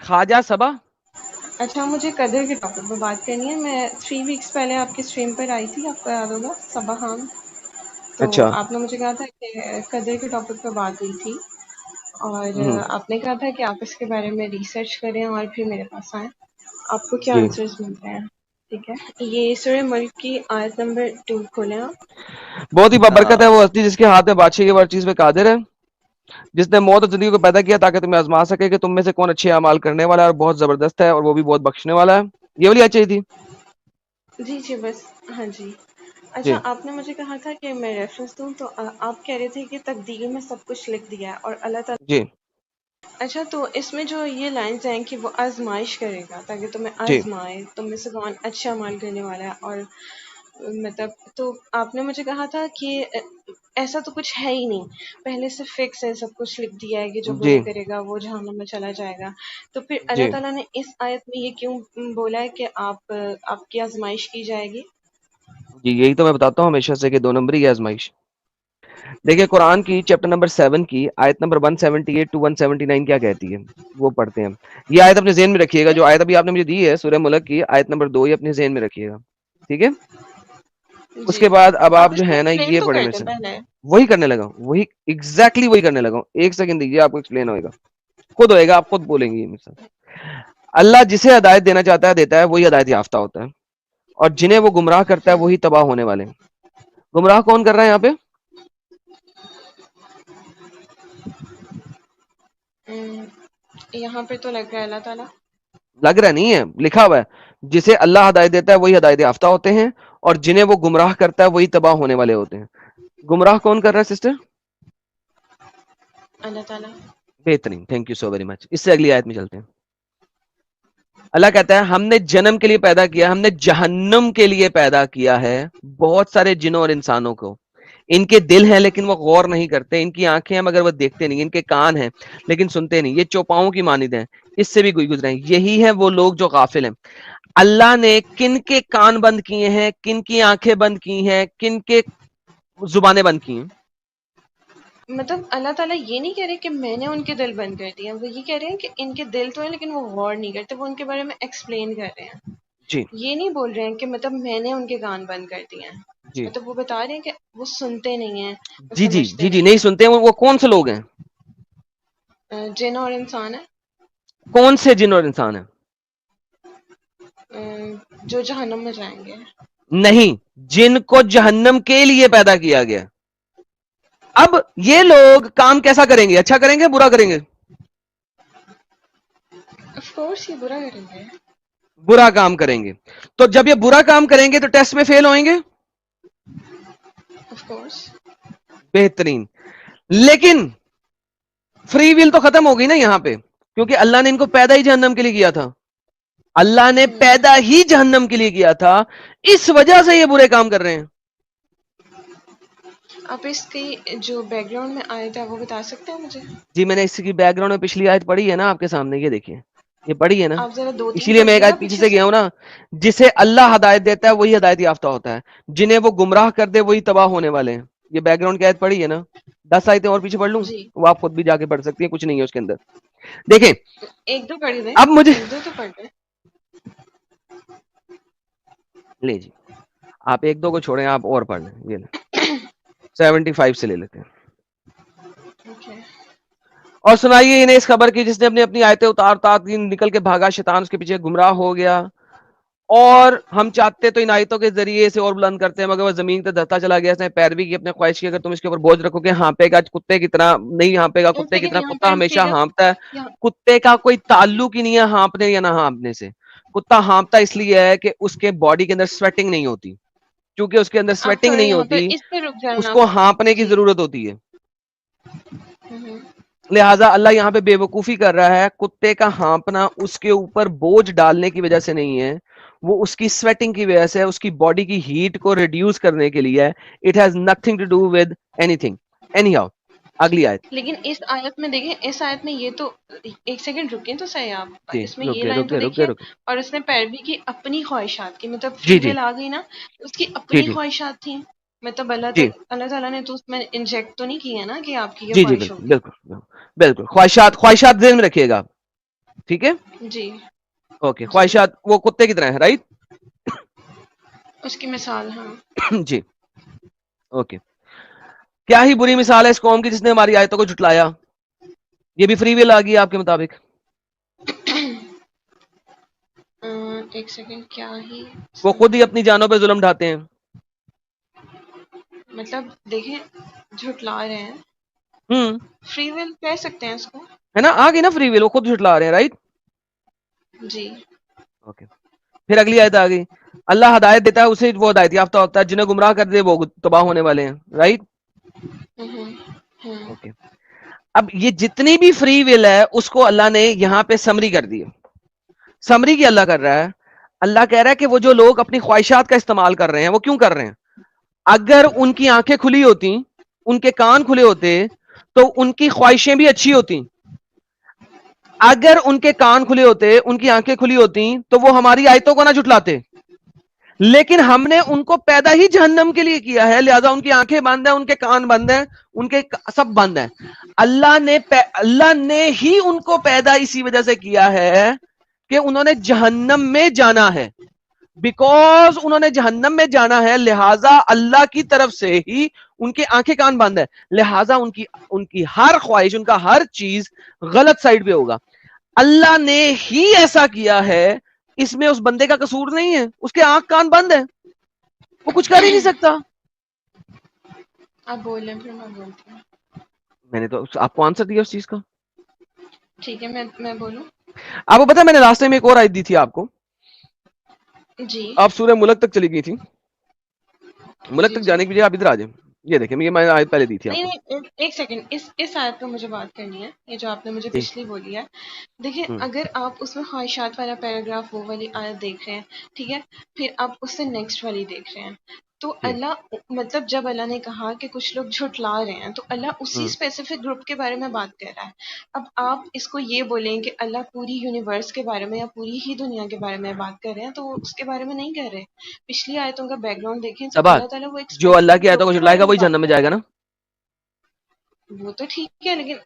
خواجہ صبا. اچھا مجھے قدر کے ٹاپک پہ بات کرنی ہے. میں 3 ویکس پہلے آپ کی اسٹریم پر آئی تھی, آپ کو یاد ہوگا, صبا خان. تو اچھا. آپ نے مجھے کہا تھا کہ قدر کے ٹاپک پہ بات ہوئی تھی, اور آپ نے کہا تھا کہ آپ اس کے بارے میں ریسرچ کریں اور پھر میرے پاس آئیں, آپ کو کیا جی آنسرز ملتے ہیں. ٹھیک ہے, یہ سورہ ملک کی آیت نمبر 2 کھولیں آپ. بہت ہی بابرکت ہے وہ ہستی جس کے ہاتھ میں بادشاہی ہر چیز پہ قادر ہے, جس نے موت اور زندگی کو پیدا کیا تاکہ تمہیں آزما سکے کہ تم میں سے کون اچھے اعمال کرنے والا ہے اور بہت زبردست ہے اور وہ بھی بہت بخشنے والا ہے. یہ والی اچھی تھی. جی بس, ہاں جی. جی اچھا آپ نے مجھے کہا تھا کہ میں ریفرنس دوں, تو آپ کہہ رہے تھے کہ تقدیر میں سب کچھ لکھ دیا ہے اور اللہ تعالیٰ. جی اچھا تو اس میں جو یہ لائنز ہیں کہ وہ آزمائش کرے گا تاکہ تمہیں جی آزمائے, تم میں سے کون اچھا عمل کرنے والا ہے. اور مطلب تو آپ نے مجھے کہا تھا کہ ایسا تو کچھ ہے ہی نہیں, پہلے سے فکس ہے, سب کچھ لکھ دیا ہے کہ جو برے جی کرے گا وہ جہنم میں چلا جائے گا. تو پھر اللہ جی تعالیٰ نے اس آیت میں یہ کیوں بولا ہے کہ آپ کی آزمائش کی جائے گی؟ جی یہی تو میں بتاتا ہوں ہمیشہ سے کہ 2 نمبری ہے آزمائش. دیکھیں قرآن کی چیپٹر نمبر 7 کی آیت نمبر 178 to 179 کیا کہتی ہے, وہ پڑھتے ہیں. یہ آیت اپنے ذہن میں رکھیے گا, جو آیت ابھی آپ نے مجھے دی ہے سورہ ملک کی آیت نمبر 2, یہ اپنے ذہن میں رکھیے گا, ٹھیک ہے. اس جی کے بعد اب آپ اس جو کو ہے نا ایکسپلین یہ تو پڑھیں کر میں دیں سے پہلے. وہی کرنے لگا, وہی ایگزیکٹلی وہی کرنے لگا. 1 سیکنڈ دیجیے, آپ کو ایکسپلین ہوئے گا, خود ہوئے گا, آپ خود بولیں گے. اللہ جسے ہدایت دینا چاہتا ہے دیتا ہے, وہی ہدایت یافتہ ہوتا ہے, اور جنہیں وہ گمراہ کرتا ہے وہی تباہ ہونے والے ہیں. گمراہ کون کر رہا ہے یہاں پہ؟ یہاں پہ تو لگ رہا ہے اللہ تعالیٰ. لگ رہا نہیں ہے, لکھا ہوا ہے, جسے اللہ ہدایت دیتا ہے وہی ہدایت یافتہ ہوتے ہیں, اور جنہیں وہ گمراہ کرتا ہے وہی تباہ ہونے والے ہوتے ہیں. گمراہ کون کر رہا ہے سسٹر؟ اللہ تعالیٰ. بہترین, thank you so very much. اس سے اگلی آیت میں چلتے ہیں. اللہ کہتا ہے ہم نے جنم کے لیے پیدا کیا, ہم نے جہنم کے لیے پیدا کیا ہے بہت سارے جنوں اور انسانوں کو. ان کے دل ہیں لیکن وہ غور نہیں کرتے, ان کی آنکھیں ہیں مگر وہ دیکھتے نہیں, ان کے کان ہیں لیکن سنتے نہیں, یہ چوپاؤں کی مانند ہیں, اس سے بھی کوئی گزرے ہیں. یہی ہے وہ لوگ جو غافل ہیں. اللہ نے کن کے کان بند کیے ہیں, کن کی آنکھیں بند کی ہیں, کن کے زبانیں بند کی ہیں؟ مطلب اللہ تعالیٰ یہ نہیں کہہ رہے کہ میں نے ان کے دل بند کر دیے, وہ یہ کہہ رہے ہیں کہ ان کے دل تو ہیں لیکن وہ غور نہیں کرتے, وہ ان کے بارے میں ایکسپلین کر رہے ہیں. جی یہ نہیں بول رہے ہیں کہ مطلب میں نے ان کے کان بند کر دیے ہیں, جی مطلب وہ بتا رہے ہیں کہ وہ سنتے نہیں ہیں, وہ جی جی سمجھتے جی جی نہیں سنتے ہیں. وہ کون سے لوگ ہیں؟ جن اور انسان ہے. کون سے جن اور انسان ہیں؟ جو جہنم میں جائیں گے. نہیں, جن کو جہنم کے لیے پیدا کیا گیا. اب یہ لوگ کام کیسا کریں گے, اچھا کریں گے برا کریں گے؟ آف کورس یہ برا کریں گے. برا کام کریں گے. تو جب یہ برا کام کریں گے تو ٹیسٹ میں فیل ہوئیں گے. Of course. بہترین. لیکن فری ویل تو ختم ہو گئی نا یہاں پہ, کیونکہ اللہ نے ان کو پیدا ہی جہنم کے لیے کیا تھا. اللہ نے پیدا ہی جہنم کے لیے کیا تھا, اس وجہ سے یہ برے کام کر رہے ہیں. آپ اس کی جو بیک گراؤنڈ میں آیا تھا وہ بتا سکتے ہیں مجھے؟ جی میں نے اس کی بیک گراؤنڈ میں پچھلی آیت پڑھی ہے نا آپ کے سامنے, یہ دیکھیے یہ پڑھی ہے نا, آپ ذرا 2-3 اسی لیے میں ایک پڑھیے گا آیت پیچھے سے گیا ہوں نا. جسے اللہ ہدایت دیتا ہے وہی ہدایت یافتہ ہوتا ہے, جنہیں وہ گمراہ کر دے وہی تباہ ہونے والے ہیں. یہ بیک گراؤنڈ کی آیت پڑھی ہے نا, 10 آیتیں اور پیچھے پڑھ لوں, جی وہ آپ خود بھی جا کے پڑھ سکتی ہیں, کچھ نہیں ہے اس کے اندر. دیکھیں 1-2 پڑھ دیں, اب مجھے 1-2 تو پڑھ دیں. لے جی آپ 1-2 کو چھوڑیں, آپ اور پڑھ لیں. یہ لیں 75 سے لے لیتے ہیں. Okay. اور سنائیے انہیں اس خبر کی جس نے اپنی آیتیں اتارتا نکل کے بھاگا, شیطان اس کے پیچھے گمراہ ہو گیا. اور ہم چاہتے تو ان آیتوں کے ذریعے سے اور بلند کرتے ہیں, مگر وہ زمین پہ دھستا چلا گیا. اس نے پیروی کی اپنے خواہش کی, اگر تم اس کے اوپر بوجھ رکھو گے ہانپے گا کتے کی طرح نہیں ہانپے گا کتے کی لیکن طرح, یہاں کتا پر ہمیشہ فگر ہانپتا ہے. یہاں کتے کا کوئی تعلق ہی نہیں ہے ہانپنے یا نہ ہانپنے سے. کتا ہانپتا اس لیے ہے کہ اس کے باڈی کے اندر سویٹنگ نہیں ہوتی, کیونکہ اس کے اندر آپ سویٹنگ تھوڑا نہیں یہاں پر ہوتی, اس پہ رک اس جانا. کو ہانپنے کی جی. ضرورت ہوتی ہے. ہوں. لہٰذا اللہ یہاں پہ بے وقوفی کر رہا ہے. کتے کا ہانپنا اس کے اوپر بوجھ ڈالنے کی وجہ سے نہیں ہے, وہ اس کی سویٹنگ کی وجہ سے, اس کی باڈی کی ہیٹ کو ریڈیوس کرنے کے لیے. It has nothing to do with anything. Anyhow اگلی آیت. لیکن اس آیت میں دیکھیں, اس آیت میں یہ تو 1 سیکنڈ رکیں تو صحیح آپ, جی اس میں یہ رکے لائن تو رکے رکے دیکھیے. رکے اور اس نے پیروی کی اپنی خواہشات کی, مطلب جی فری جی ول آ گئی نا, اس کی جی اپنی جی خواہشات تھیں. مطلب جی اللہ تعالیٰ نے تو اس میں انجیکٹ تو نہیں کی ہے نا کہ آپ کی یہ جی جی خواہش بالکل ہوگی. بالکل بالکل. خواہشات ذہن میں رکھیے گا. ٹھیک ہے جی اوکے خواہشات وہ کتے کی طرح ہے رائٹ اس کی مثال ہاں جی اوکے کیا ہی بری مثال ہے اس قوم کی جس نے ہماری آیتوں کو جھٹلایا یہ بھی فری ویل آ گئی آپ کے مطابق ایک سیکنڈ کیا ہی وہ خود ہی اپنی جانوں پہ ظلم ڈھاتے ہیں مطلب دیکھیں جھٹلا رہے ہیں فری ول کہہ سکتے ہیں اس کو ہے نا آ گئی نا فری ویل وہ خود جھٹلا رہے ہیں رائٹ جی اوکے پھر اگلی آیت آ گئی اللہ ہدایت دیتا ہے اسے وہ ہدایت یافتہ ہوتا ہے جنہیں گمراہ کر دے وہ تباہ ہونے والے ہیں رائٹ اوکے اب یہ جتنی بھی فری ول ہے اس کو اللہ نے یہاں پہ سمری کر دی سمری کی اللہ کر رہا ہے اللہ کہہ رہا ہے کہ وہ جو لوگ اپنی خواہشات کا استعمال کر رہے ہیں وہ کیوں کر رہے ہیں اگر ان کی آنکھیں کھلی ہوتی ان کے کان کھلے ہوتے تو ان کی خواہشیں بھی اچھی ہوتی اگر ان کے کان کھلے ہوتے ان کی آنکھیں کھلی ہوتی تو وہ ہماری آیتوں کو نہ جھٹلاتے لیکن ہم نے ان کو پیدا ہی جہنم کے لیے کیا ہے لہذا ان کی آنکھیں بند ہیں ان کے کان بند ہیں ان کے سب بند ہیں اللہ نے ہی ان کو پیدا اسی وجہ سے کیا ہے کہ انہوں نے جہنم میں جانا ہے بیکوز انہوں نے جہنم میں جانا ہے لہذا اللہ کی طرف سے ہی ان کے آنکھیں کان بند ہے لہذا ان کی ہر خواہش ان کا ہر چیز غلط سائڈ پہ ہوگا اللہ نے ہی ایسا کیا ہے اس میں اس بندے کا قصور نہیں ہے اس کے آنکھ کان بند ہے وہ کچھ کر ہی نہیں سکتا آپ بول رہے ہیں پھر میں بولتی ہوں میں نے تو آپ کو آنسر دیا اس چیز کا ٹھیک ہے میں بولوں آپ کو پتا میں نے لاسٹ ٹائم ایک اور آیت دی تھی آپ کو جی آپ سورہ ملک تک چلی گئی تھی ملک جی تک جی جانے کے لیے آپ ادھر آ جائیں یہ دیکھیں یہ میں نے آیت پہلے دی تھی آپ نہیں کو نہیں ایک سیکنڈ اس آیت پہ مجھے بات کرنی ہے یہ جو آپ نے مجھے جی پچھلی بولی ہے دیکھیں اگر آپ اس میں خواہشات والا پیراگراف وہ والی آیت دیکھ رہے ہیں ٹھیک ہے پھر آپ اس سے نیکسٹ والی دیکھ رہے ہیں تو اللہ مطلب جب اللہ نے کہا کہ کچھ لوگ جھٹلا رہے ہیں تو اللہ اسی اسپیسیفک گروپ کے بارے میں بات کر رہا ہے اب آپ اس کو یہ بولیں کہ اللہ پوری یونیورس کے بارے میں یا پوری ہی دنیا کے بارے میں بات کر رہے ہیں تو وہ اس کے بارے میں نہیں کر رہے پچھلی آیتوں کا بیک گراؤنڈ دیکھیں تو صبا اللہ تعالیٰ وہ ایک جو اللہ کی اسپیسیفک آیتوں گروپ کو کے جھٹلائے بارے گا میں وہی بات جہنم میں کر جائے گا رہا نا ہے وہ تو ٹھیک ہے لیکن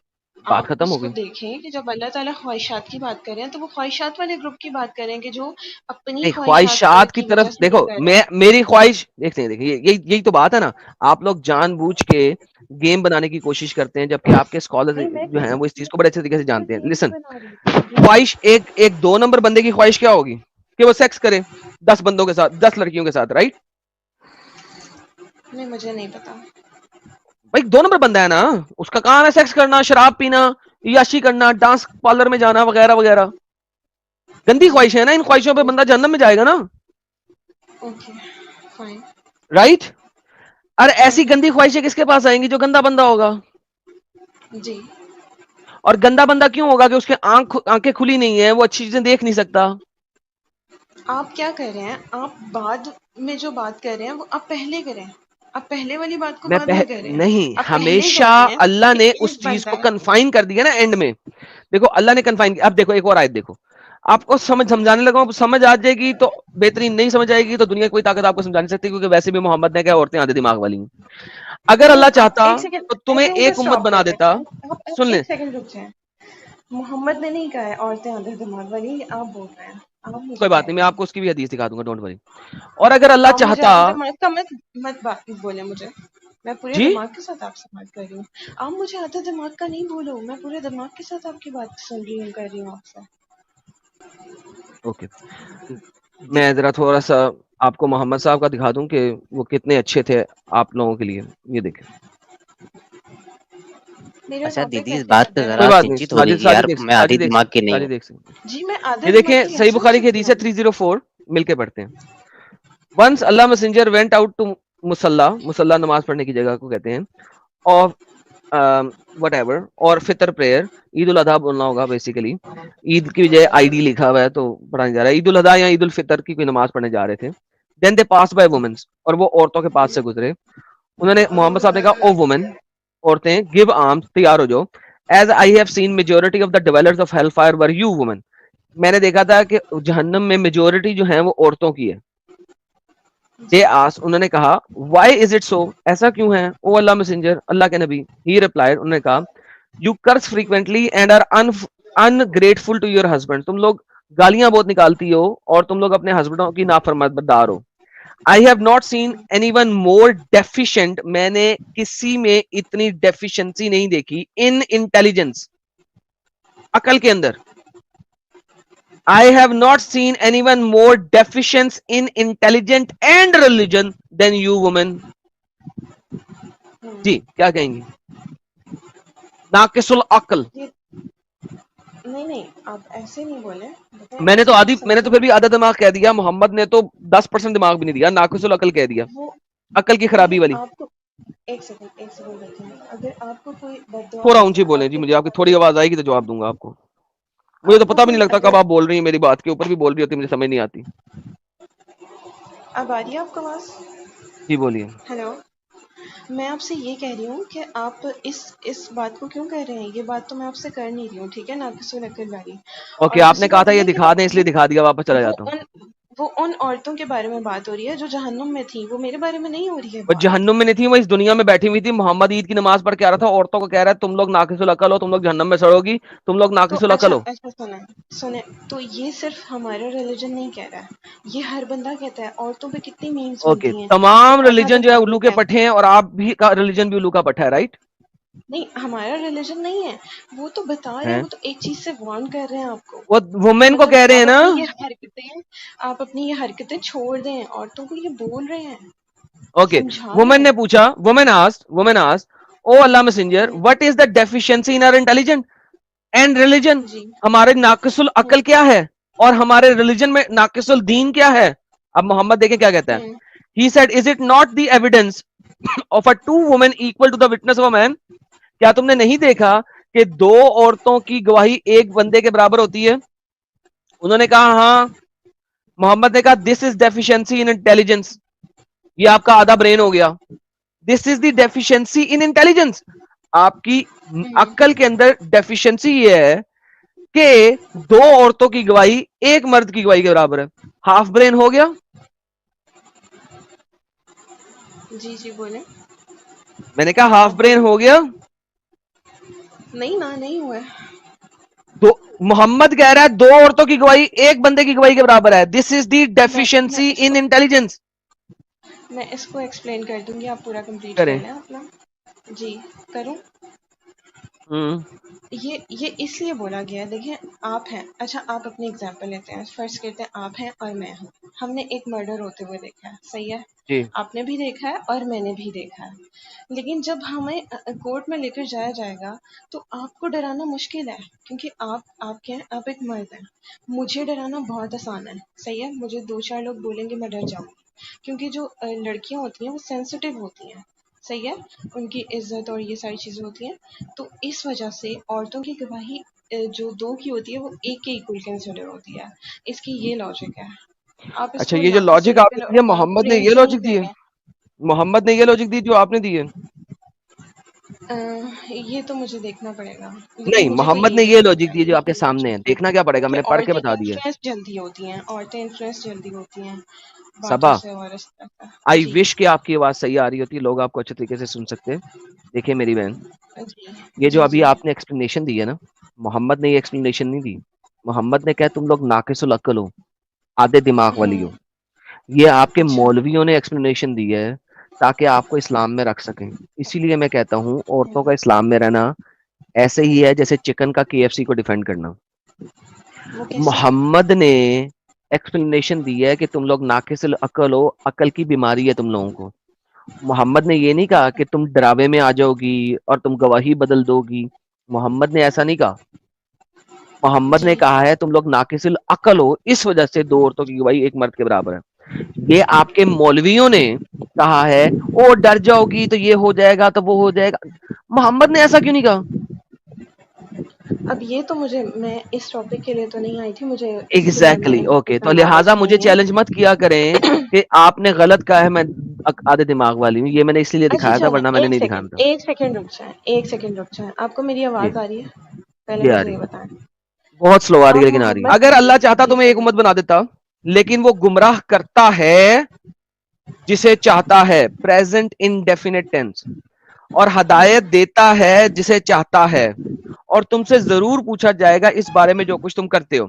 بات آپ ختم اس ہو کو گئی دیکھیں کہ جب اللہ تعالیٰ خواہشات کی بات کر رہے ہیں تو وہ خواہشات والے گروپ کی بات کریں کہ جو اپنی نہیں خواہشات خواہشات کی کی طرف وجہ سے یہ دیکھو کر رہے میں ہیں میری خواہش دیکھتے ہیں دیکھیے یہی تو بات ہے نا آپ لوگ جان بوجھ کے گیم بنانے کی کوشش کرتے ہیں جبکہ آپ کے اسکالر نہیں میں جو ہیں وہ اس چیز کو بڑے اچھے طریقے سے میں جانتے ہیں گیم لسن نہیں بنا رہی جی خواہش ایک دو نمبر بندے کی خواہش کیا ہوگی کہ وہ سیکس کرے 10 بندوں کے ساتھ 10 لڑکیوں کے ساتھ رائٹ نہیں مجھے نہیں پتا بھائی 2 نمبر بندہ ہے نا اس کا کام ہے سیکس کرنا شراب پینا عیاشی کرنا ڈانس پارلر میں جانا وغیرہ وغیرہ گندی جی خواہش ہے نا ان خواہشوں پہ بندہ جہنم میں جائے گا نا اوکے فائن رائٹ اور ایسی گندی خواہشیں کس کے پاس آئیں گی جو گندا بندہ ہوگا جی اور گندا بندہ کیوں ہوگا کہ اس کے آنکھیں کھلی نہیں ہے وہ اچھی چیزیں دیکھ نہیں سکتا آپ کیا کر رہے ہیں آپ بعد میں جو بات کر رہے ہیں وہ آپ پہلے کریں آپ پہلے والی بات کو بعد میں کریں نہیں آپ پہلے ہمیشہ کہہ رہے ہیں اللہ کہ نے اس ایک چیز بندہ کو کنفائن کر دیا نا اینڈ میں دیکھو اللہ نے کنفائن کیا اب دیکھو ایک اور آیت دیکھو آپ کو سمجھانے لگا سمجھ آ جائے گی تو بہترین نہیں سمجھ آئے گی تو دنیا کی کوئی طاقت آپ کو سمجھا نہیں سکتی کیونکہ ویسے بھی محمد نے کیا عورتیں آدھے دماغ والی ہیں اگر نہیں اللہ آپ چاہتا ایک سیکنڈ تو آئی تمہیں تھنک ایک جسٹ امت اسٹاپ بنا کر دیں دیتا آپ سن لیں ایک سیکنڈ رک جائیں محمد نے نہیں کہا ہے عورتیں آدھے دماغ والی یہ آپ بول رہے ہیں آپ مجھے کوئی بات کہہ نہیں رہے میں ہیں آپ کو اس کی بھی حدیث دکھا دوں گا ڈونٹ وری اور اگر اللہ آپ مجھے چاہتا آدھے دماغ کا مت بات بولے مجھے میں پورے جی دماغ کے ساتھ آپ سے بات کر رہی ہوں آپ مجھے آدھے دماغ کا نہیں بولو میں پورے دماغ کے ساتھ آپ کی بات سن رہی ہوں کر رہی ہوں آپ سے اوکے میں ذرا تھوڑا سا آپ کو محمد صاحب کا دکھا دوں کہ وہ کتنے اچھے تھے آپ لوگوں کے لیے یہ دیکھیں میرا اچھا ٹاپک دیدی اس ویسے بات پہ بدل کوئی ذرا رہا بات نہیں سنچی تھوڑی ساجد سی یار میں آدھی دماغ کی نہیں ہوں دیکھ سکتے جی میں آدھے یہ دماغ دیکھیں کی صحیح کیسے ہو بخاری کی سکتی حدیث ہے ہوں 304 مل کے پڑھتے ہیں ونس اللہ میسنجر وینٹ آؤٹ ٹو مسلح نماز پڑھنے کی جگہ کو کہتے ہیں اور وٹ ایور اور فطر پریئر عید الاضحیٰ بولنا ہوگا بیسیکلی عید کی بجائے آئی ڈی لکھا ہوا ہے تو پڑھا نہیں جا رہا ہے عید الاضحیٰ یا عید الفطر کی کوئی نماز پڑھنے جا رہے تھے دین دے پاس بائی وومنس اور وہ عورتوں کے پاس سے گزرے انہوں نے محمد صاحب نے کہا او وومن عورتیں گیو آرمس تیار ہو جاؤ as I have seen majority of the dwellers of hell fire were you women میں نے دیکھا تھا کہ جہنم میں میجورٹی جو ہیں وہ عورتوں کی ہے دے آس انہوں نے کہا وائی از اٹ سو ایسا کیوں ہے او اللہ میسنجر اللہ کے نبی ہی ریپلائڈ انہوں نے کہا you curse frequently and are ungrateful to your husband. تم لوگ گالیاں بہت نکالتی ہو اور تم لوگ اپنے ہسبینڈوں کی نافرمانبردار ہو. I have not seen anyone more deficient. میں نے کسی میں اتنی ڈیفیشنسی نہیں دیکھی in intelligence, عقل کے اندر. I have not seen anyone more deficient in intelligence and religion than you women. جی کیا کہیں گی؟ ناقص العقل. نہیں آپ ایسے نہیں بولے. میں نے تو پھر بھی آدھا دماغ کہہ دیا. محمد نے تو 10% دماغ بھی نہیں دیا, ناقص العقل کہہ دیا, عقل کی خرابی والی. ایک سیکنڈ دیکھیں, اگر آپ کو کوئی بد دعا تھوڑا اونچی بولیں جی, مجھے آپ کی تھوڑی آواز آئے گی تو جواب دوں گا آپ کو. مجھے تو پتہ بھی نہیں لگتا کب آپ بول رہی ہیں, میری بات کے اوپر بھی بول رہی ہوتی, مجھے سمجھ نہیں آتی. اب آ رہی ہے آپ کو آواز؟ جی بولیے. ہیلو, میں آپ سے یہ کہہ رہی ہوں کہ آپ اس بات کو کیوں کہہ رہے ہیں. یہ بات تو میں آپ سے کر نہیں رہی ہوں, ٹھیک ہے, ناقص العقل والی. اوکے, آپ نے کہا تھا یہ دکھا دیں اس لیے دکھا دیا, واپس چلا جاتا ہوں. وہ ان عورتوں کے بارے میں بات ہو رہی ہے جو جہنم میں تھی, وہ میرے بارے میں نہیں ہو رہی ہے. وہ جہنم میں نہیں تھی, وہ اس دنیا میں بیٹھی ہوئی تھی. محمد عید کی نماز پڑھ کے آ رہا تھا, عورتوں کو کہہ رہا ہے تم لوگ ناقص العقل ہو, تم لوگ جہنم میں سڑو گی, تم لوگ ناقص العقل ہو. اچھا سنیں, تو یہ صرف ہمارا ریلیجن نہیں کہہ رہا ہے, یہ ہر بندہ کہتا ہے. عورتوں پہ کتنی میمز اوکے, بنتی ہیں. تمام ریلیجن جو ہے الو کے پٹھے ہیں, اور آپ بھی کا ریلیجن بھی الو کا پٹھا ہے, رائٹ؟ نہیں, ہمارا ریلیجن نہیں ہے, وہ تو بتا رہے ہیں, وہ تو ایک چیز سے وارن کر رہے ہیں آپ کو. وہ وومین کو کہہ رہے ہیں نا, آپ اپنی یہ حرکتیں چھوڑ دیں, عورتوں کو یہ بول رہے ہیں. اوکے, وومن نے پوچھا, women asked, O Allah messenger, what is the deficiency in our intelligence and religion? ہمارے ناقص العقل کیا ہے اور ہمارے ریلیجن میں ناقص الدین کیا ہے؟ اب محمد دیکھیں کیا کہتا ہے. He said, is it not the evidence of a two women equal to the witness of a man? کیا تم نے نہیں دیکھا کہ دو عورتوں کی گواہی ایک بندے کے برابر ہوتی ہے؟ انہوں نے کہا ہاں. محمد نے کہا this is deficiency in intelligence. یہ آپ کا آدھا برین ہو گیا. دس از دی ڈیفیشنسی ان انٹیلیجنس. آپ کی عقل کے اندر ڈیفیشنسی یہ ہے کہ دو عورتوں کی گواہی ایک مرد کی گواہی کے برابر ہے. ہاف برین ہو گیا. جی بولیں. میں نے کہا ہاف برین ہو گیا. نہیں ہوا. محمد کہہ رہا ہے دو عورتوں کی گواہی ایک بندے کی گواہی کے برابر ہے. دس از دی ڈیفیشنسی ان انٹیلیجنس. میں اس کو ایکسپلین کر دوں گی, آپ پورا کمپلیٹ کر لیں اپنا. جی کروں. یہ اس لیے بولا گیا, دیکھیں آپ ہیں, اچھا آپ اپنی اگزامپل لیتے ہیں, فرض کرتے ہیں آپ ہیں اور میں ہوں, ہم نے ایک مرڈر ہوتے ہوئے دیکھا ہے, صحیح ہے, آپ نے بھی دیکھا ہے اور میں نے بھی دیکھا ہے. لیکن جب ہمیں کورٹ میں لے کر جایا جائے گا تو آپ کو ڈرانا مشکل ہے, کیونکہ آپ ایک مرد ہیں. مجھے ڈرانا بہت آسان ہے, صحیح ہے, مجھے 2-4 لوگ بولیں گے میں ڈر جاؤں گی, کیونکہ جو لڑکیاں ہوتی ہیں وہ سینسیٹیو ہوتی ہیں, صحیح ہے, ان کی عزت اور یہ ساری چیزیں ہوتی ہیں. تو اس وجہ سے عورتوں کی گواہی جو دو کی ہوتی ہے وہ ایک کے ایکول کنسیڈر ہوتی ہے. اس کی یہ لاجک ہے. آپ اس اچھا, کو یہ جو لاجک آپ نے دیا, محمد نے یہ لاجک دی ہے, محمد نے یہ لاجک دی جو آپ نے دی ہے. یہ تو مجھے دیکھنا پڑے گا. نہیں, محمد نے یہ لاجک دی جو آپ کے سامنے ہے, دیکھنا کیا پڑے گا, میں نے پڑھ کے بتا دیا. جلدی ہوتی ہیں عورتیں, انفلوئنس جلدی ہوتی ہیں صبا, باتوں سے اور اس طرح. آئی وش کہ آپ کی آواز صحیح آ رہی ہوتی, لوگ آپ کو اچھے طریقے سے سن سکتے. دیکھیں میری بہن, یہ جو ابھی آپ نے ایکسپلینیشن دی ہے نا, محمد نے یہ ایکسپلینیشن نہیں دی. محمد نے کہا تم لوگ ناقص العقل ہو, آدھے دماغ والی ہو. یہ آپ کے مولویوں نے ایکسپلینیشن دی ہے تاکہ آپ کو اسلام میں رکھ سکیں. اسی لیے میں کہتا ہوں عورتوں کا اسلام میں رہنا ایسے ہی ہے جیسے چکن کا KFC کو ڈیفینڈ کرنا. محمد نے ایکسپلینیشن دی ہے کہ تم لوگ ناقص العقل ہو, عقل کی بیماری ہے تم لوگوں کو. محمد نے یہ نہیں کہا کہ تم ڈراوے میں آ جاؤ گی اور تم گواہی بدل دو گی. محمد نے ایسا نہیں کہا. محمد نے کہا ہے تم لوگ ناقص العقل ہو, اس وجہ سے دو عورتوں کی گواہی ایک مرد کے برابر ہے. یہ آپ کے مولویوں نے کہا ہے, او ڈر جاؤ گی تو یہ ہو جائے گا تو وہ ہو جائے گا. محمد نے ایسا کیوں نہیں کہا؟ اب یہ تو میں اس ٹاپک کے لیے تو نہیں آئی تھی, مجھے ایگزیکٹلی. اوکے, تو لہٰذا مجھے چیلنج مت کیا کریں کہ آپ نے غلط کہا ہے, میں آدھے دماغ والی ہوں. یہ میں نے اس لیے دکھایا تھا, ورنہ میں نے نہیں دکھانا تھا. ایک سیکنڈ رک جائیں. آپ کو میری آواز آ رہی ہے؟ پہلے مجھے یہ بتائیں. بہت سلو آ رہی ہے, لیکن آ رہی ہے. اگر اللہ چاہتا تو میں ایک امت بنا دیتا, لیکن وہ گمراہ کرتا ہے جسے چاہتا ہے. Present indefinite tense. اور ہدایت دیتا ہے جسے چاہتا ہے, اور تم سے ضرور پوچھا جائے گا اس بارے میں جو کچھ تم کرتے ہو.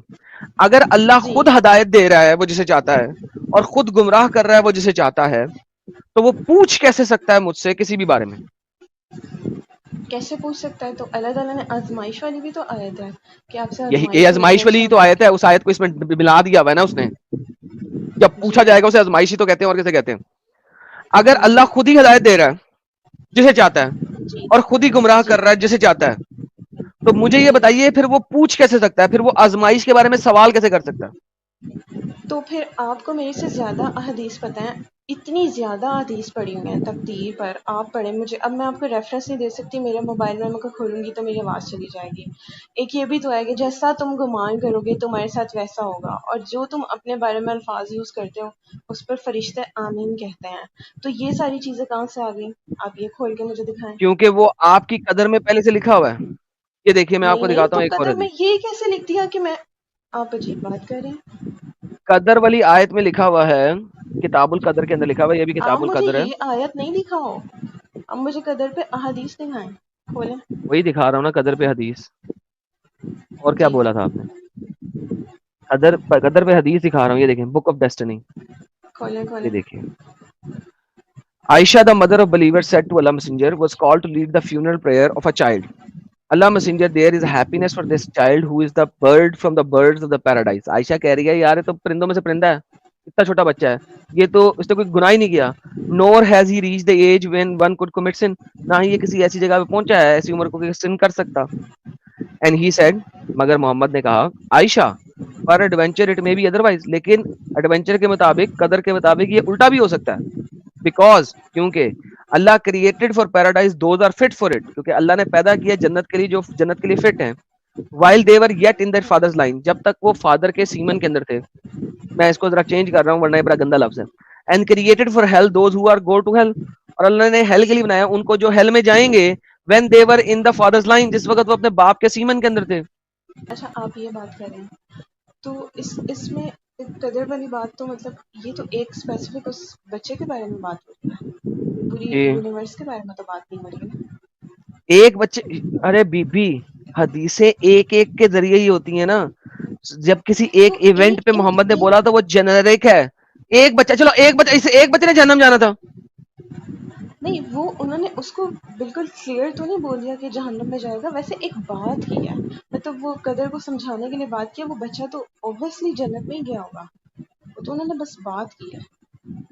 اگر اللہ جی خود ہدایت دے رہا ہے وہ جسے چاہتا ہے, اور خود گمراہ کر رہا ہے وہ جسے چاہتا ہے, تو وہ پوچھ کیسے سکتا ہے مجھ سے کسی بھی بارے میں؟ کیسے پوچھ سکتا ہے؟ تو اللہ تعالیٰ نے آزمائش والی بھی تو آیت ہے کہ آپ سے یہ آزمائش ہوئی آزمائش ہے اس والی تو ٹائم آیت ہے, اس آیت کو اس میں ملا دیا ہوا ہے نا اس نے. جب پوچھا جی جائے گا اسے آزمائشی تو کہتے ہیں, اور کیسے کہتے ہیں؟ اگر جی اللہ خود ہی ہدایت دے رہا ہے جسے چاہتا ہے, جی اور خود ہی گمراہ جی کر رہا ہے جسے چاہتا ہے, تو مجھے یہ جی بتائیے پھر وہ پوچھ کیسے سکتا ہے, پھر وہ آزمائش کے بارے میں سوال کیسے کر سکتا ہے؟ تو پھر آپ کو میرے سے زیادہ احادیث پتہ ہیں, اتنی زیادہ حدیث پڑھی ہوئی ہیں تقدیر پر. آپ پڑھیں, مجھے اب میں آپ کو ریفرنس نہیں دے سکتی, میرے موبائل میں کو کھولوں گی تو میری آواز چلی جائے گی. ایک یہ بھی تو ہے کہ جیسا تم گمان کرو گے تمہارے ساتھ ویسا ہوگا, اور جو تم اپنے بارے میں الفاظ یوز کرتے ہو اس پر فرشتے آمین کہتے ہیں. تو یہ ساری چیزیں کہاں سے آ گئیں؟ آپ یہ کھول کے مجھے دکھائیں. کیونکہ وہ آپ کی قدر میں پہلے سے لکھا ہوا ہے. یہ دیکھیے میں آپ نہیں کو نہیں, دکھاتا تو ہوں ایک اور قدر میں حدیث. یہ کیسے لکھ دیا کہ میں, آپ عجیب بات کر رہے ہیں. قدر والی آیت میں لکھا ہوا ہے, کتاب القدر کے اندر لکھا ہوا ہے, یہ بھی آپ کتاب مجھے القدر ہے. یہ آیت نہیں دکھاؤ, اب مجھے قدر پہ احادیث دکھائیں, کھولیں. وہی دکھا رہا ہوں نا, قدر پہ حدیث. اور کیا جی بولا تھا آپ نے؟ قدر پہ حدیث دکھا رہا ہوں, یہ دیکھیں, بک آف ڈیسٹنی. کھولیں یہ کھولیں. دیکھیے, Aisha, the mother of believers, said to Allah Messenger, was called to lead the funeral prayer of a child. Allah Messenger, there is happiness for this child who is the bird from the birds of the paradise. عائشہ کہہ رہی ہے یار یہ تو پرندوں میں سے پرندہ ہے, اتنا چھوٹا بچہ ہے, یہ تو اس نے کوئی گناہ ہی نہیں کیا. Nor has he reached the age when one could commit sin. نہ ہی یہ کسی ایسی جگہ پہ پہنچا ہے, ایسی عمر کو کہ سن کر سکتا. And he said, مگر محمد نے کہا, عائشہ, for adventure it may be otherwise. لیکن ایڈونچر کے مطابق, قدر کے مطابق یہ الٹا بھی ہو سکتا ہے. بیکاز, کیونکہ Allah created for paradise those are fit for it, کیونکہ اللہ نے پیدا کیا جنت کے لیے جو جنت کے لیے فٹ ہیں. While they were yet in their fathers loins, جب تک وہ فادر کے سیمن کے اندر تھے. میں اس کو ذرا چینج کر رہا ہوں ورنہ یہ بڑا گندا لفظ ہے. And created for hell those who are go to hell, اور اللہ نے ہیل کے لیے بنایا ان کو جو ہیل میں جائیں گے. When they were in the fathers loins, جس وقت وہ اپنے باپ کے سیمن کے اندر تھے. اچھا آپ یہ بات کریں تو اس میں قدر والی بات تو مطلب یہ تو ایک اسپیسیفک اس بچے کے بارے میں بات ہو رہی ہے, پوری یونیورس کے بارے میں تو بات نہیں ہو رہی نا. ایک بچے, ارے بی بی, حدیثیں ایک ایک کے ذریعے ہی ہوتی ہیں نا. جب کسی ایک تو ایونٹ پہ محمد نے بولا تو وہ جنریک ہے. ایک بچہ, چلو ایک بچہ, اسے ایک بچے نے جہنم جانا تھا. نہیں, وہ انہوں نے اس کو بالکل کلیئر تو نہیں بول دیا کہ جہنم میں جائے گا, ویسے ایک بات کی ہے, مطلب وہ قدر کو سمجھانے کے لیے بات کیا. وہ بچہ تو اوبویسلی جنت میں ہی گیا ہوگا, وہ تو انہوں نے بس بات کی ہے.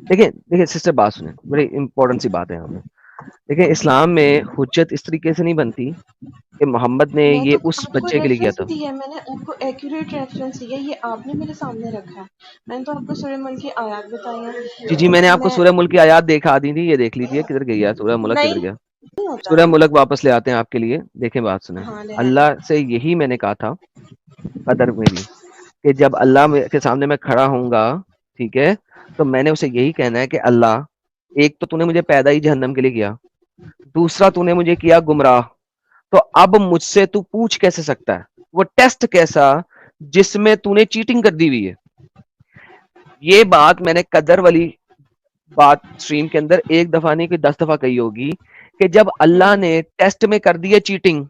دیکھیں سسٹر, بات سنیں, بڑی امپورٹنٹ سی بات ہے یہاں پہ. دیکھیں اسلام میں حجت اس طریقے سے نہیں بنتی کہ محمد نے میں یہ تو اس آپ کو بچے کے لیے کیا ریفرنس تھا. دی ہے, میں نے آپ کو ایکوریٹ ریفرنس دی ہے, یہ آپ نے میرے سامنے رکھا ہے. میں نے تو آپ کو سورہ ملک کی آیات بتائی ہیں. جی میں نے آپ کو سورہ ملک کی آیات دکھا دی تھی, یہ دیکھ لیجیے کدھر گئی ہے سورہ ملک, کدھر نہیں گیا ہوتا سورہ ہے. ملک. واپس لے آتے ہیں آپ کے لیے. دیکھیں بات سنیں, ہاں لے آئیں. اللہ سے یہی میں نے کہا تھا قدر میں بھی, کہ جب اللہ کے سامنے میں کھڑا ہوں گا, ٹھیک ہے, تو میں نے اسے یہی کہنا ہے کہ اللہ, ایک تو نے مجھے پیدا ہی جہنم کے لیے کیا, دوسرا تو نے مجھے کیا گمراہ, تو اب مجھ سے تو پوچھ کیسے سکتا ہے, وہ ٹیسٹ کیسا جس میں تو نے چیٹنگ کر دی ہوئی ہے. یہ بات میں نے قدر والی بات سٹریم کے اندر ایک دفعہ نہیں کہ 10 دفعہ کہی ہوگی, کہ جب اللہ نے ٹیسٹ میں کر دی ہے چیٹنگ.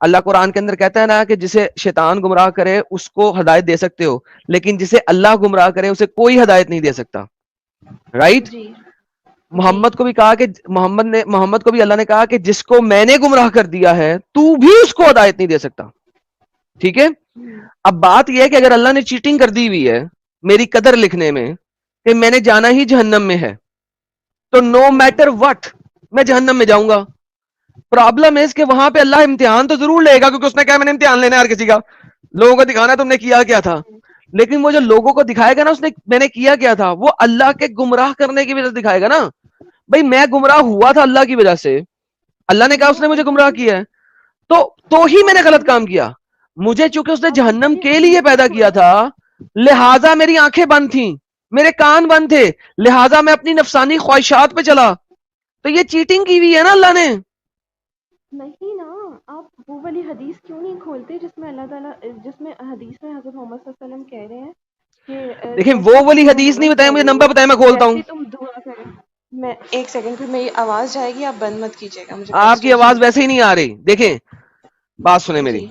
اللہ قرآن کے اندر کہتا ہے نا کہ جسے شیطان گمراہ کرے اس کو ہدایت دے سکتے ہو, لیکن جسے اللہ گمراہ کرے اسے کوئی ہدایت نہیں دے سکتا. رائٹ. جی جی محمد کو بھی کہا کہ محمد کو بھی اللہ نے کہا کہ جس کو میں نے گمراہ کر دیا ہے تو بھی اس کو ہدایت نہیں دے سکتا. ٹھیک ہے. اب بات یہ ہے کہ اگر اللہ نے چیٹنگ کر دی ہوئی ہے میری قدر لکھنے میں کہ میں نے جانا ہی جہنم میں ہے, تو نو میٹر وٹ میں جہنم میں جاؤں گا. پرابلم ہے کہ وہاں پہ اللہ امتحان تو ضرور لے گا, کیونکہ اس نے کہا میں نے امتحان لینا ہے ہر کسی کا, لوگوں کو دکھانا تم نے کیا کیا تھا. لیکن وہ جو لوگوں کو دکھائے گا نا اس نے میں نے کیا کیا تھا, وہ اللہ کے گمراہ کرنے کی وجہ سے دکھائے گا نا. بھائی میں گمراہ ہوا تھا اللہ کی وجہ سے, اللہ نے کہا اس نے مجھے گمراہ کیا ہے, تو ہی میں نے غلط کام کیا. مجھے چونکہ اس نے آپ جہنم مجھے کے لیے یہ تو پیدا کیا بولو. تھا, لہٰذا میری آنکھیں بند تھیں, میرے کان بند تھے, لہٰذا میں اپنی نفسانی خواہشات پہ چلا. تو یہ چیٹنگ کی ہوئی ہے نا اللہ نے. نہیں نا, آپ وہ والی حدیث کیوں نہیں کھولتے جس میں اللہ تعالیٰ, جس میں حدیث میں حضرت محمد صلی اللہ علیہ وسلم کہہ رہے ہیں کہ دیکھیں وہ جیسے والی تم حدیث نہیں بتایا, مجھے کرو نمبر بتایا, میں کھولتا ہوں. ویسے تم دعا کرو. میں ایک سیکنڈ پہ میری آواز جائے گی, آپ بند مت کیجیے گا مجھے. آپ کی آواز ویسے ہی نہیں آ رہی. دیکھیں بات سنیں میری. جی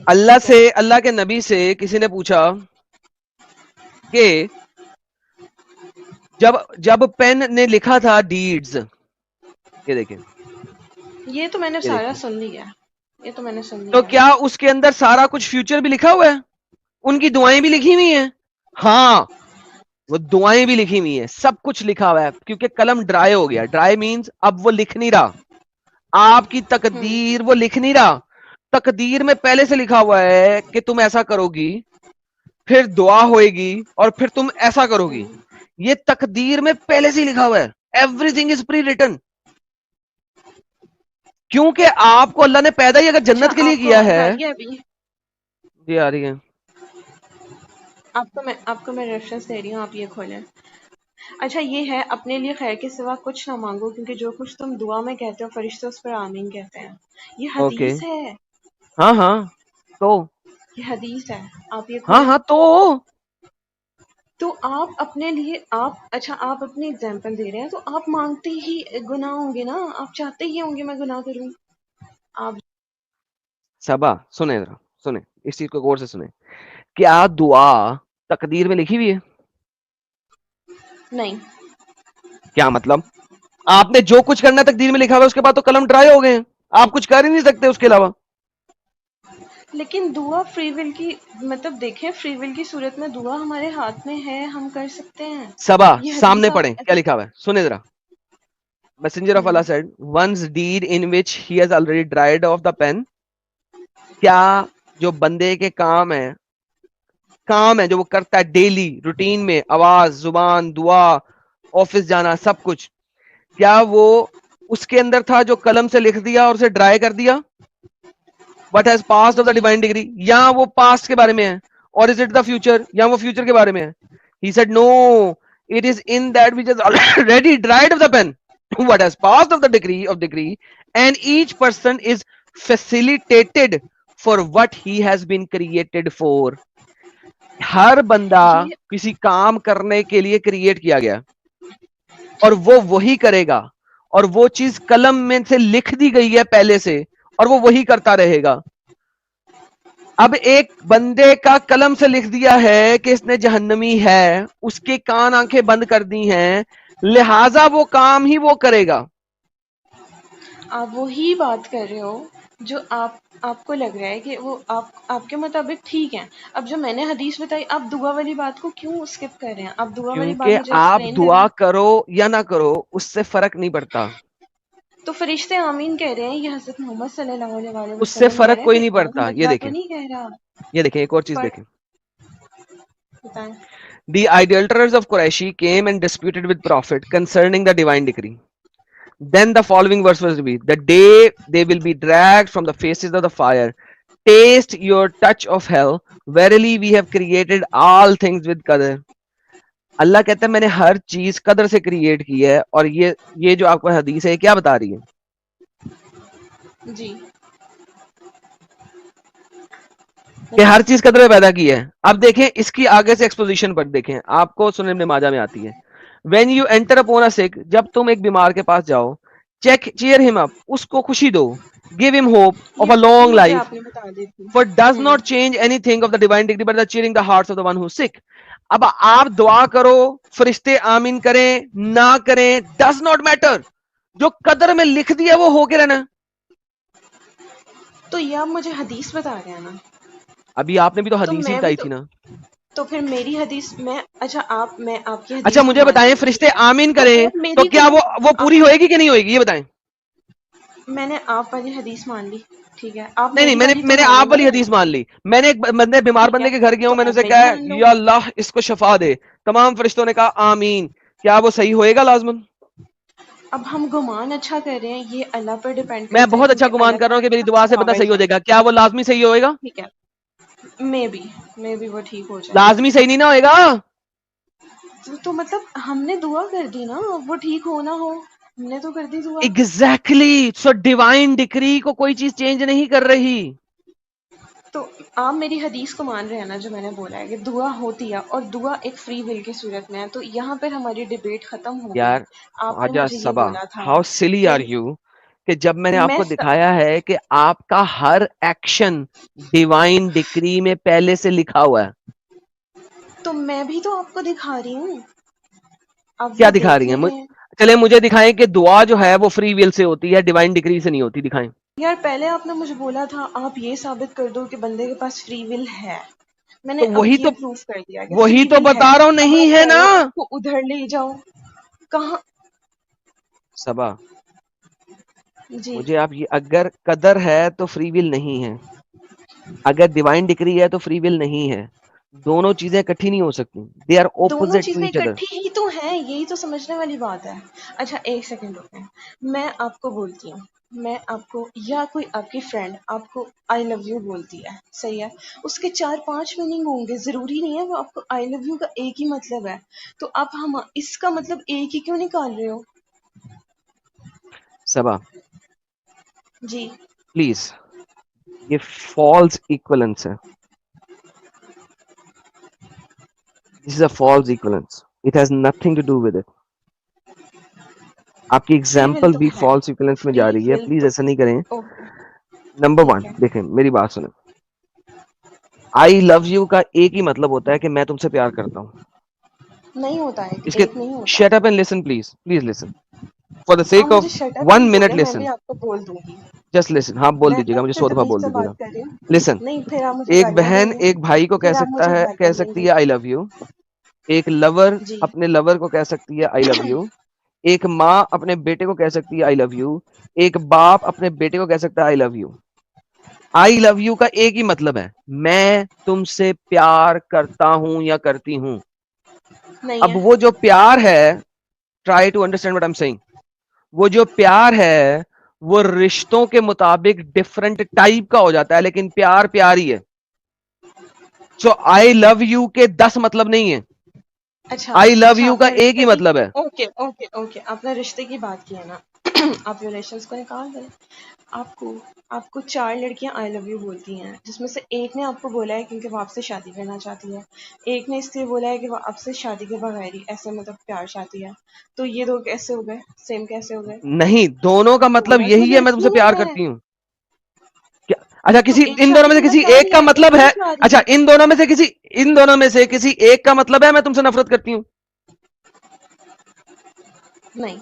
اللہ سے, اللہ کے نبی سے کسی نے پوچھا کہ جب پین نے لکھا تھا ڈیڈز, یہ دیکھیں یہ تو میں نے یہ سارا دیکھیں, سن لیا, یہ تو میں نے سن تو لیا. کیا اس کے اندر سارا کچھ فیوچر بھی لکھا ہوا ہے؟ ان کی دعائیں بھی لکھی ہوئی ہیں. ہاں وہ دعائیں بھی لکھی ہوئی ہیں, سب کچھ لکھا ہوا ہے, کیونکہ قلم ڈرائی ہو گیا. ڈرائی مینز اب وہ لکھ نہیں رہا, آپ کی تقدیر وہ لکھ نہیں رہا. تقدیر میں پہلے سے لکھا ہوا ہے کہ تم ایسا کرو گی, پھر دعا ہوئے گی, اور پھر تم ایسا کرو گی. یہ تقدیر میں پہلے سے ہی لکھا ہوا ہے. Everything is prewritten. کیونکہ آپ کو اللہ نے پیدا ہی اگر اچھا جنت کے لیے آپ کو کیا آواز ہے. آ رہی ہے ابھی؟ جی آ رہی ہے. آپ کو میں ریفرنس دے رہی ہوں, آپ یہ کھولیں. اچھا یہ ہے, اپنے لیے خیر کے سوا کچھ نہ مانگو, کیونکہ جو کچھ تم دعا میں کہتے ہو فرشتے اس پر آمین کہتے ہیں. یہ اوکے, حدیث ہے, ہاں ہاں تو یہ حدیث ہے, آپ یہ ہاں کھولیں. ہاں تو آپ اپنے لیے اچھا آپ اپنی اگزامپل دے رہے ہیں, تو آپ مانگتے ہی گناہ ہوں گے نا, آپ چاہتے ہی ہوں گے میں گناہ کروں. آپ صبا سنیں ذرا, سنیں اس چیز کو غور سے سنیں. کیا دعا تقدیر میں لکھی ہوئی ہے؟ نہیں, کیا مطلب؟ آپ نے جو کچھ کرنا تقدیر میں لکھا ہوا ہے, اس کے بعد تو قلم ڈرائی ہو گئے ہیں, آپ کچھ کر ہی نہیں سکتے اس کے علاوہ. لیکن دعا فری ول کی, مطلب دیکھیں فری ول کی صورت میں دعا ہمارے ہاتھ میں ہے, ہم کر سکتے ہیں. صبا یہ سامنے حدیث پڑھیں کیا لکھا ہوا ہے, سنیں ذرا. Messenger of Allah said, one's deed in which he has already dried off the pen. کیا جو بندے کے کام ہے جو وہ کرتا ہے ڈیلی روٹین میں, آواز, زبان, دعا, آفس جانا, سب کچھ, کیا وہ اس کے اندر تھا جو قلم سے لکھ دیا اور اسے ڈرائی کر دیا؟ What has passed of the G divine degree, یا وہ پاسٹ کے بارے میں ہے, اور is it the future, یا وہ فیوچر کے بارے میں ہے. He said no, it is in that which has already dried of the pen. What has passed of the degree, and each person is facilitated for what he has been created for. ہر بندہ یہ کسی کام کرنے کے لیے create کیا گیا, اور وہ وہی کرے گا, اور وہ چیز قلم میں سے لکھ دی گئی ہے پہلے سے, اور وہ وہی کرتا رہے گا. اب ایک بندے کا قلم سے لکھ دیا ہے کہ اس نے جہنمی ہے, اس کے کان آنکھیں بند کر دی ہیں, لہذا وہ کام ہی وہ کرے گا. آپ وہی بات کر رہے ہو جو آپ کو لگ رہا ہے کہ وہ آپ کے مطابق ٹھیک ہے. اب جو میں نے حدیث بتائی, آپ دعا والی بات کو کیوں اسکپ کر رہے ہیں؟ آپ دعا والی بات کیونکہ مجھے آپ ایکسپلین دعا کریں. کرو یا نہ کرو اس سے فرق نہیں پڑتا, تو فرشتے آمین کہہ رہے ہیں, یہ حضرت محمد صلی اللہ علیہ اس سے وسلم کہہ رہے فرق ہیں, کوئی کوئی نہیں اور پڑتا. یہ بندہ تو دیکھیں, نہیں کہہ رہا. یہ دیکھیں ایک اور چیز پر دیکھیں. بتائیں. The idolaters of Quraishi came and disputed with Prophet concerning the divine decree. Then the following verse was revealed. The day they will be dragged from the faces of the fire. Taste your touch of hell. Verily we have created all things with qadar. اللہ کہتا ہے میں نے ہر چیز قدر سے create کی ہے, اور یہ جو آپ کو حدیث ہے کیا بتا رہی ہے؟ جی کہ ہر چیز قدر میں پیدا کی ہے. اب دیکھیں اس کی آگے سے ایکسپوزیشن پر دیکھیں, آپ کو سنن ابن ماجہ میں آتی ہے. When you enter upon a sick, جب تم ایک بیمار کے پاس جاؤ, cheer him up, اس کو خوشی دو, give him hope of a یہ long مجھے life, آپ نے بتا دی تھی. for does not change anything of the divine degree but the cheering the hearts of the one who is sick. اب آپ دعا کرو, فرشتے آمین کریں نہ کریں, does not matter. جو قدر میں لکھ دیا وہ ہو کے رہنا. تو یہ آپ مجھے حدیث بتا رہے ہیں نا, ابھی آپ نے بھی تو حدیث ہی میں بھی بتائی تھی نا. تو پھر میری حدیث میں میں آپ کی اچھا حدیث مجھے مان بتائیں, لی, فرشتے آمین تو کریں آپ تو میری کیا وہ پوری ہوئے گی کہ نہیں ہوئے گی, یہ بتائیں. میں نے آپ والی حدیث مان لی, ٹھیک ہے, آپ نہیں میری والی تو میں نے مانیں آپ گے. والی حدیث مان لی. میں نے ایک بندے بیمار ٹھیک ہے, بندے کے گھر گیا ہوں, تو میں نے اب اسے میری کہا مان لو. یا اللہ اس کو شفا دے, تمام فرشتوں نے کہا آمین. کیا وہ صحیح ہوئے گا لازمن؟ اب ہم گمان اچھا کر رہے ہیں, یہ اللہ پر ڈیپینڈ میں کرتا ہے, بہت اچھا کیونکہ گمان اللہ کر رہا ہوں کہ میری دعا سے بندہ پاور صحیح ہو ہے. جائے گا. کیا وہ لازمی صحیح ہوئے گا؟ ٹھیک ہے, میں بھی وہ ٹھیک ہو جائے. لازمی صحیح نہیں نہ ہوئے گا. تو مطلب ہم نے دعا کر دی نا, وہ ٹھیک ہو نہ ہو, ہم نے تو کر دی دعا. ایگزیکٹلی. سو ڈیوائن ڈکری کو کوئی چیز چینج نہیں کر رہی. تو آپ میری حدیث کو مان رہے ہیں نا جو میں نے بولا ہے کہ دعا ہوتی ہے اور دعا ایک فری ول کی صورت میں ہے, تو یہاں پر ہماری ڈیبیٹ ختم ہو یار گئی. آپ نے خواجہ مجھے یہ صبا, بولا تھا ہاؤ سلی آر کہ یو, کہ جب میں نے آپ میں کو دکھایا ہے کہ آپ کا ہر ایکشن ڈیوائن ڈکری میں پہلے سے لکھا ہوا ہے. تو میں بھی تو آپ کو دکھا رہی ہوں, آپ کیا وہ دکھا دیکھ رہی لیں. ہیں؟ چلے مجھے دکھائیں کہ دعا جو ہے وہ فری ول سے ہوتی ہے, ڈیوائن ڈکری سے نہیں ہوتی. دکھائیں. یار پہلے آپ نے مجھے بولا تھا آپ یہ ثابت کر دو کہ بندے کے پاس فری ول ہے, میں نے تو اب وہی یہ تو پروف کر دیا کہ وہی فری تو ول ہے. بتا رہا ہوں, اب نہیں آپ ہے کہہ نا رہے ہو اس کو ادھر لے جاؤ, کہاں؟ صبا. جی مجھے آپ یہ, اگر قدر ہے تو فری ول نہیں ہے, اگر ڈیوائن ڈگری ہے تو فری ول نہیں ہے. دونوں چیزیں اکٹھی نہیں ہو سکتی. دے آر دونوں اپوزٹ ٹو چیزیں ایچ ادر. اکٹھی ہی تو ہیں, یہی تو سمجھنے والی بات ہے. اچھا ایک سیکنڈ رکیں, میں آپ کو بولتی ہوں, میں آپ کو یا کوئی آپ کی فرینڈ آپ کو آئی لو یو بولتی ہے, صحیح ہے, اس کے 4-5 میننگ ہوں گے, ضروری نہیں ہے وہ آپ کو آئی لو یو کا ایک ہی مطلب ہے. تو آپ ہم اس کا مطلب ایک ہی کیوں نکال رہے ہو؟ صبا جی پلیز, یہ فالس ایکولنس ہے. This is a false equivalence. It has nothing to do with it. آپ کی فری ول ایگزامپل تو بھی ہے, فالس ایکویلنس میں فری جا رہی ہے. ول پلیز تو, ایسا نہیں کریں. اوکے نمبر ون, ٹھیک ہے, دیکھیں میری بات سنیں. آئی لو یو کا ایک ہی مطلب ہوتا ہے کہ میں تم سے پیار کرتا ہوں. نہیں ہوتا ہے, اس کے ایک نہیں ہوتا. Shut up and listen please, please lesson for the آپ سیک مجھے آف شٹ اپ نہیں 1 بولے, منٹ. میں لسن, بھی آپ کو بول دوں گی. Just listen. ہاں بول میں دیجیے گا, مجھے آپ سے 100 دفعہ تمیز بول سے دیجیے گا. بات کر رہی ہوں. لسن, نہیں پھر آپ مجھے ایک گالیاں دیں بہن گے, ایک بھائی کو پھر آپ مجھے کہہ گالیاں دیں سکتی گے. ہے آئی لو یو. ایک لور جی اپنے لور کو کہہ سکتی ہے آئی لو یو. ایک ماں اپنے بیٹے کو کہہ سکتی ہے آئی لو یو. ایک باپ اپنے بیٹے کو کہہ سکتا ہے آئی love you. I love you کا ایک ہی مطلب ہے, میں تم سے پیار کرتا ہوں یا کرتی ہوں. نہیں اب ہے. وہ جو پیار ہے, try to understand what I am saying, وہ جو پیار ہے وہ رشتوں کے مطابق ڈفرنٹ ٹائپ کا ہو جاتا ہے, لیکن پیار پیار ہی ہے. سو آئی لو یو کے 10 مطلب نہیں ہے, اچھا آئی لو اچھا, یو آپ کا نے ایک ہی رشتے کی, مطلب ہے. اوکے اوکے اوکے, آپ نے رشتے کی بات کی ہے نا, آپ ریلیشنز کو نکال دیں. آپ کو 4 لڑکیاں آئی لو یو بولتی ہیں, جس میں سے ایک نے آپ کو بولا ہے کیونکہ وہ آپ سے شادی کرنا چاہتی ہے, ایک نے اس لیے بولا ہے کہ وہ آپ سے شادی کے بغیر ہی ایسے مطلب پیار چاہتی ہے. تو یہ دو کیسے ہو گئے سیم, کیسے ہو گئے؟ نہیں, دونوں کا مطلب دونوں تو یہی ہے, میں تم سے لڑکیاں پیار ہیں. کرتی ہوں. اچھا, تو کسی ایک ان دونوں شادی میں سے کے کسی بعد آ ایک رہی کا ہے, مطلب ایک ہے, نہیں آ رہی اچھا ہے. ان دونوں میں سے کسی ایک کا مطلب ہے میں تم سے نفرت کرتی ہوں. نہیں,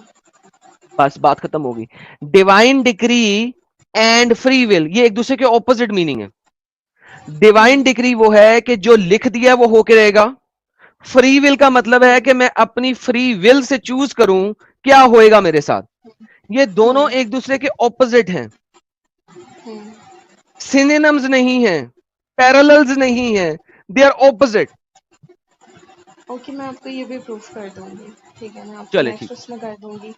بس بات ختم ہوگی. ڈیوائن ڈکری اینڈ فری ول یہ ایک دوسرے کے اپوزٹ میننگ ہے. ڈیوائن ڈکری وہ ہے کہ جو لکھ دیا وہ ہو کے رہے گا. فری ول کا مطلب ہے کہ میں اپنی فری ول سے چوز کروں کیا ہوئے گا میرے ساتھ. یہ دونوں ایک دوسرے کے اپوزٹ ہیں, سینونیمز نہیں ہیں, پیراللز نہیں ہیں, دے آر اپوزٹ. اوکے, میں آپ کو یہ بھی پروف کر دوں گی, ٹھیک ہے, میں آپ کو چلے نیکسٹ ٹھیک, اس میں کر دوں گی.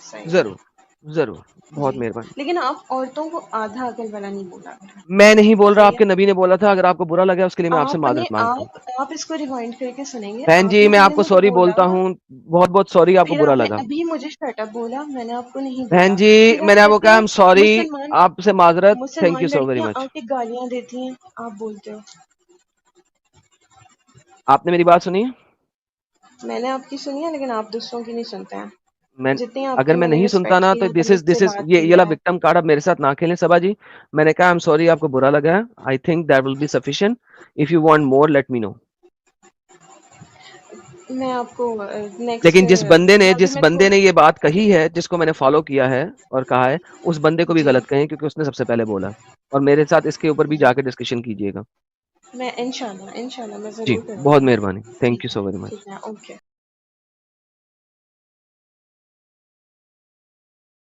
صحیح ہے. ضرور ضرور, بہت جی, مہربانی. لیکن آپ عورتوں کو آدھا عقل والا نہیں بولا کریں. میں نہیں بول رہا, آپ صحیح کے ہے. نبی نے بولا تھا. اگر آپ کو برا لگا اس کے لیے میں آپ سے آپ نے معذرت مانگتا ہوں. آپ اس کو ریوائنڈ کر کے سنیں گے. بہن آپ جی نے میں آپ پہلے کو مجھے سوری بولا, بولتا ہوں, بہت بہت سوری, آپ کو پھر برا آپ نے لگا. ابھی مجھے شٹ اپ بولا, میں نے آپ کو نہیں بہن بولا. جی پھر میں نے آپ کو کہتے کہا ہیں I'm sorry, مسلمان آپ سے معذرت. تھینک یو مسلمان سو ویری لڑکیاں آ مچ. کے گالیاں دیتی ہیں, آپ بولتے ہو. آپ نے میری بات سنی؟ میں نے آپ کی سنی ہے, لیکن آپ دوسروں کی نہیں سنتے ہیں. میں جتنی آپ اگر کی میں نے نہیں سنتا رسپیکٹ نا کی تو ہے, دس تمیز از سے دس از بات یہ کی والا ہے. وکٹم کارڈ اب میرے ساتھ نہ کھیلیں صبا جی. میں نے کہا I'm sorry, آپ کو برا لگا ہے. I think that will be sufficient. If you want more, let me know. میں آپ کو نیکسٹ, لیکن ابھی جس میں بندے نے یہ بات کہی ہے, جس کو میں نے فالو کیا ہے اور کہا ہے, اس بندے کو بھی جی, غلط کہیں, کیونکہ اس نے سب سے پہلے بولا. اور میرے ساتھ اس کے اوپر بھی جا کے ڈسکشن کیجیے گا. میں انشاءاللہ میں جی ضرور کروں بہت گی. مہربانی. تھینک ٹھیک یو ہے, سو ویری مچ. ٹھیک ہے, اوکے.